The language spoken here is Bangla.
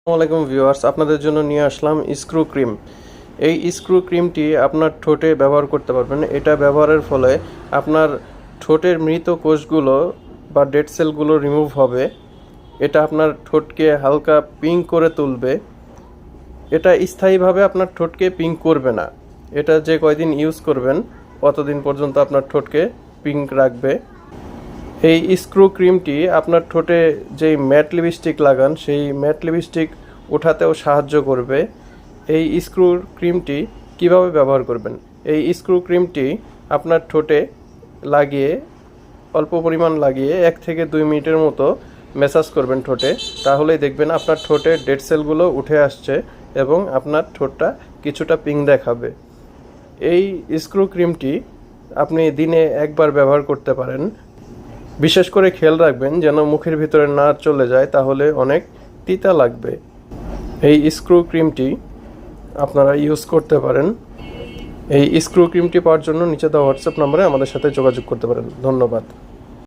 আসসালামাইকুম ভিউয়ার্স, আপনাদের জন্য নিয়ে আসলাম স্ক্রু ক্রিম। এই স্ক্রু ক্রিমটি আপনার ঠোঁটে ব্যবহার করতে পারবেন। এটা ব্যবহারের ফলে আপনার ঠোঁটের মৃত কোষগুলো বা ডেড সেলগুলো রিমুভ হবে। এটা আপনার ঠোঁটকে হালকা পিঙ্ক করে তুলবে। এটা স্থায়ীভাবে আপনার ঠোঁটকে পিঙ্ক করবে না। এটা যে কয়দিন ইউজ করবেন ততদিন পর্যন্ত আপনার ঠোঁটকে পিঙ্ক রাখবে। এই স্ক্রু ক্রিমটি আপনার ঠোঁটে যেই ম্যাট লিপস্টিক লাগান সেই ম্যাট লিপস্টিক ওঠাতেও সাহায্য করবে। এই স্ক্রু ক্রিমটি কিভাবে ব্যবহার করবেন? এই স্ক্রু ক্রিমটি আপনার ঠোঁটে লাগিয়ে অল্প পরিমাণ লাগিয়ে 1 থেকে 2 মিনিটের মতো ম্যাসাজ করবেন ঠোঁটে। তাহলেই দেখবেন আপনার ঠোঁটে ডেড সেলগুলো উঠে আসছে এবং আপনার ঠোঁটটা কিছুটা পিঙ্ক দেখাবে। এই স্ক্রু ক্রিমটি আপনি দিনে একবার ব্যবহার করতে পারেন। বিশেষ করে খেয়াল রাখবেন যেন মুখের ভিতরে না চলে যায়, তাহলে অনেক তিতা লাগবে। এই স্ক্রু ক্রিমটি আপনারা ইউজ করতে পারেন। এই স্ক্রু ক্রিমটি পাওয়ার জন্য নিচে দেওয়া হোয়াটসঅ্যাপ নম্বরে আমাদের সাথে যোগাযোগ করতে পারেন। ধন্যবাদ।